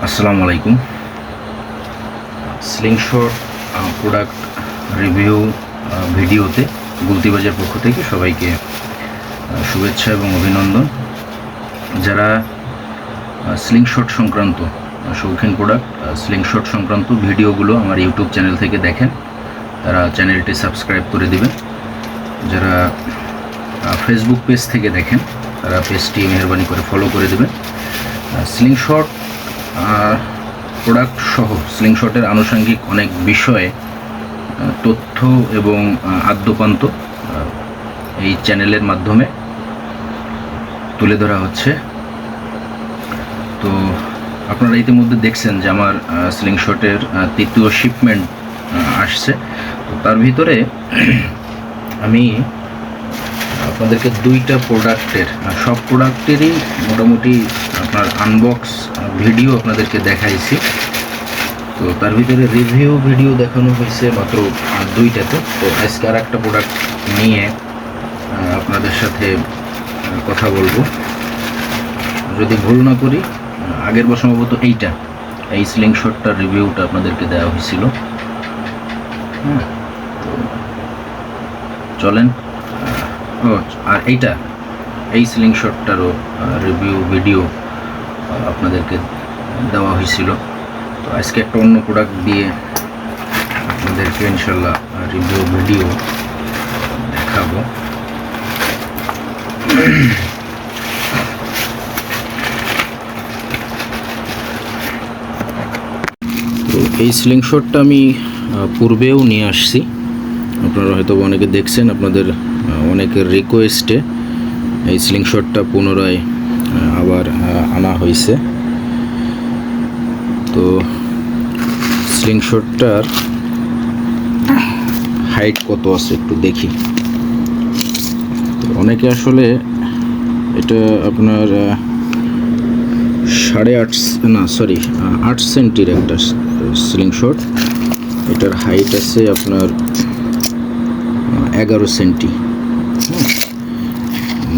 আসসালামু আলাইকুম। Slingshot product review ভিডিওতে গুলতিবাজের পক্ষ থেকে সবাইকে শুভেচ্ছা এবং অভিনন্দন। যারা স্লিংশট সংক্রান্ত শৌখিন প্রোডাক্ট স্লিংশট সংক্রান্ত ভিডিওগুলো আমার ইউটিউব চ্যানেল থেকে দেখেন, তারা চ্যানেলটি সাবস্ক্রাইব করে দিবেন। যারা ফেসবুক পেজ থেকে দেখেন, তারা পেজটি মেহরবানি করে ফলো করে দেবেন। স্লিংশট প্রোডাক্ট সহ স্লিংশটের আনুষঙ্গিক অনেক বিষয়ে তথ্য এবং আদ্যোপান্ত এই চ্যানেলের মাধ্যমে তুলে ধরা হচ্ছে। তো আপনারা ইতিমধ্যে দেখছেন যে আমার স্লিংশটের তৃতীয় শিপমেন্ট আসছে। তো তার ভিতরে আমি আপনাদেরকে দুইটা প্রোডাক্টের সব প্রোডাক্টেরই মোটামুটি আপনার আনবক্স ভিডিও আপনাদেরকে দেখাইছি। তো তার ভিতরে রিভিউ ভিডিও দেখানো হয়েছে মাত্র দুইটাতে। তো আজকে আর একটা প্রোডাক্ট নিয়ে আপনাদের সাথে কথা বলবো। যদি ভুল না করি আগের বার সম্ভবত এই স্লিংশটটার রিভিউটা আপনাদেরকে দেওয়া হয়েছিল। তো চলেন। আর এই স্লিংশটটারও রিভিউ ভিডিও আপনাদেরকে দেওয়া হয়েছিল। তো আজকে একটা অন্য প্রোডাক্ট দিয়ে আপনাদেরকে ইনশাল্লাহ রিভিউ ভিডিও দেখাবো। তো এই স্লিংশটটা আমি পূর্বেও নিয়ে আসছি, আপনারা হয়তো অনেকে দেখছেন। আপনাদের অনেকের রিকোয়েস্টে এই স্লিংশটটা পুনরায় আবার আনা হয়েছে। তো স্লিংশটটার হাইট কত আছে একটু দেখি। অনেকে আসলে এটা আপনার 8 সেন্টির একটা স্লিংশট। এটার হাইট আছে আপনার 11 সেন্টি।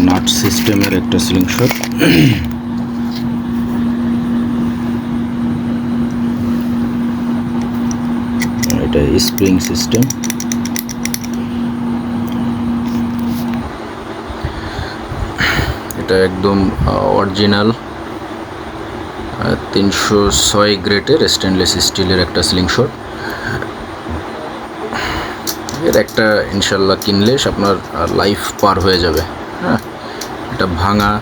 নাট সিস্টেমের একটা স্লিংশট। এটা স্প্রিং সিস্টেম। এটা একদম অরিজিনাল 306 গ্রেডের স্টেনলেস স্টিলের একটা স্লিংশট। এর একটা ইনশাল্লাহ কিনলে আপনার লাইফ পার হয়ে যাবে। হ্যাঁ, এটা ভাঙা,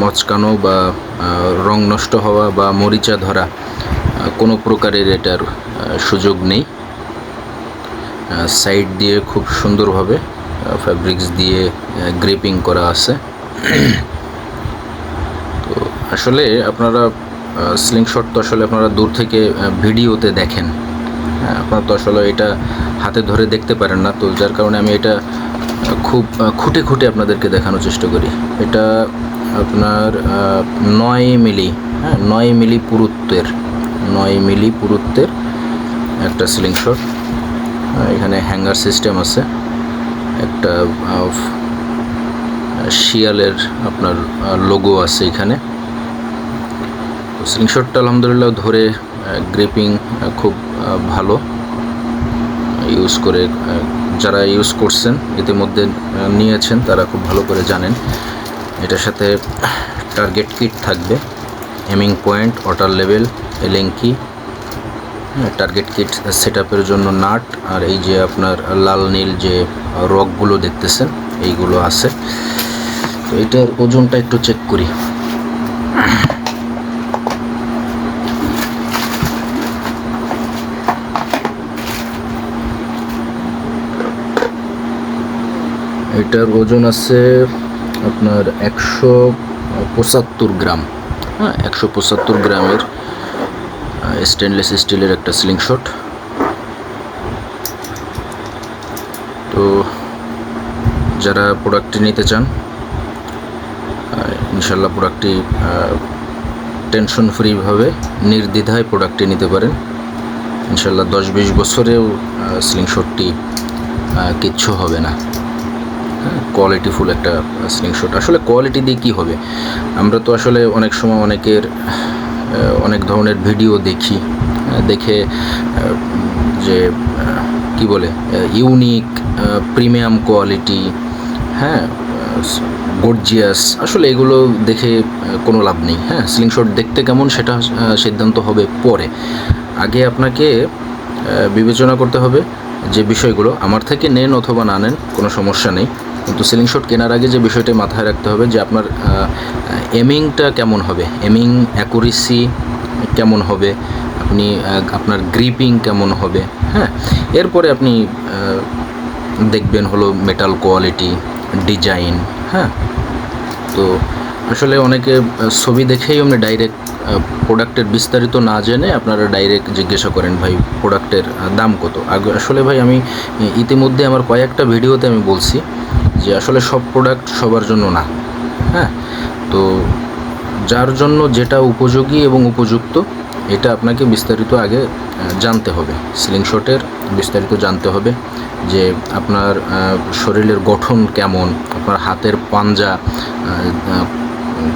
মচকানো বা রং নষ্ট হওয়া বা মরিচা ধরা কোনো প্রকারের এটার সুযোগ নেই। সাইড দিয়ে খুব সুন্দরভাবে ফ্যাব্রিক্স দিয়ে গ্রেপিং করা আছে। তো আসলে আপনারা স্লিংশট তো আসলে আপনারা দূর থেকে ভিডিওতে দেখেন, আপনারা তো আসলে এটা হাতে ধরে দেখতে পারেন না। তো যার কারণে আমি এটা খুব খুঁটে খুঁটে আপনাদেরকে দেখানোর চেষ্টা করি। এটা আপনার 9 মিলি 9 মিলি পুরুত্বের একটা স্লিংশট। এখানে হ্যাঙ্গার সিস্টেম আছে, একটা শিয়ালের আপনার লোগো আছে এখানে। তো স্লিংশটটা আলহামদুলিল্লাহ ধরে গ্রিপিং খুব ভালো। যারা ইউজ করছেন ইতিমধ্যে নিয়েছেন তারা খুব ভালো করে জানেন। এটার সাথে টার্গেট কিট থাকবে, এমিং পয়েন্ট, ওয়াটার লেভেল, এলেঙ্কি, টার্গেট কিট সেটআপের জন্য নাট, আর এই যে আপনার লাল নীল যে রকগুলো দেখতেছেন এইগুলো আছে। তো এটার ওজনটা একটু চেক করি। এটার ওজন আছে আপনার 175 গ্রাম। 175 গ্রামের স্টেনলেস স্টিলের একটা স্লিংশট। তো যারা প্রোডাক্টটি নিতে চান ইনশাল্লাহ প্রোডাক্টটি টেনশন ফ্রিভাবে নির্দ্বিধায় প্রোডাক্টটি নিতে পারেন। ইনশাল্লাহ 10-20 বছরেও স্লিংশটটি কিচ্ছু হবে না। কোয়ালিটিফুল একটা স্লিংশট। আসলে কোয়ালিটি দিয়ে কী হবে, আমরা তো আসলে অনেক সময় অনেকের অনেক ধরনের ভিডিও দেখি, দেখে যে কি বলে ইউনিক, প্রিমিয়াম কোয়ালিটি, হ্যাঁ, গর্জিয়াস, আসলে এগুলো দেখে কোনো লাভ নেই। হ্যাঁ, স্লিংশট দেখতে কেমন সেটা সিদ্ধান্ত হবে পরে। আগে আপনাকে বিবেচনা করতে হবে যে বিষয়গুলো আমার থেকে নেন অথবা না নেন কোনো সমস্যা নেই, কিন্তু স্লিংশট কেনার আগে যে বিষয়টা মাথায় রাখতে হবে যে আপনার এমিংটা কেমন হবে, এমিং অ্যাকুরেসি কেমন হবে, আপনি আপনার গ্রিপিং কেমন হবে। হ্যাঁ, এরপরে আপনি দেখবেন হলো মেটাল কোয়ালিটি, ডিজাইন। হ্যাঁ, তো আসলে অনেকে ছবি দেখেই আপনি ডাইরেক্ট প্রোডাক্টের বিস্তারিত না জেনে আপনারা ডাইরেক্ট জিজ্ঞাসা করেন ভাই প্রোডাক্টের দাম কত। আসলে ভাই আমি ইতিমধ্যে আমার কয়েকটা ভিডিওতে আমি বলছি যে আসলে সব প্রোডাক্ট সবার জন্য না। হ্যাঁ, তো যার জন্য যেটা উপযোগী এবং উপযুক্ত এটা আপনাকে বিস্তারিত আগে জানতে হবে। স্লিংশটের বিস্তারিত জানতে হবে যে আপনার শরীরের গঠন কেমন, আপনার হাতের পাঞ্জা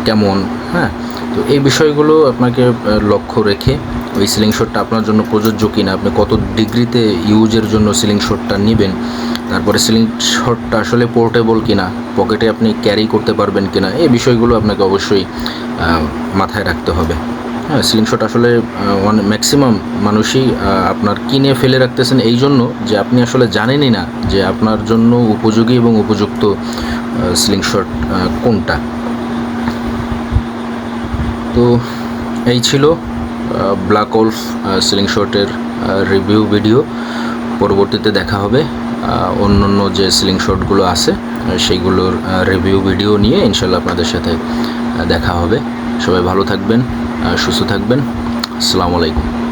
কেমন। হ্যাঁ, তো এই বিষয়গুলো আপনাকে লক্ষ্য রেখে ওই স্লিংশটটা আপনার জন্য প্রযোজ্য কিনা, আপনি কত ডিগ্রিতে ইউজের জন্য স্লিংশটটা নেবেন, তারপরে স্লিংশটটা আসলে পোর্টেবল কিনা, পকেটে আপনি ক্যারি করতে পারবেন কিনা, এই বিষয়গুলো আপনাকে অবশ্যই মাথায় রাখতে হবে। হ্যাঁ, স্লিংশট আসলে ম্যাক্সিমাম মানুষই আপনার কিনে ফেলে রাখতেছেন এই জন্য যে আপনি আসলে জানেনই না যে আপনার জন্য উপযোগী এবং উপযুক্ত স্লিংশট কোনটা। তো এই ছিল ব্ল্যাক ওলফ স্লিংশটের রিভিউ ভিডিও। পরবর্তীতে দেখা হবে অন্য যে স্লিংশটগুলো আছে সেইগুলোর রিভিউ ভিডিও নিয়ে ইনশাল্লাহ আপনাদের সাথে দেখা হবে। সবাই ভালো থাকবেন, সুস্থ থাকবেন। আসসালামু আলাইকুম।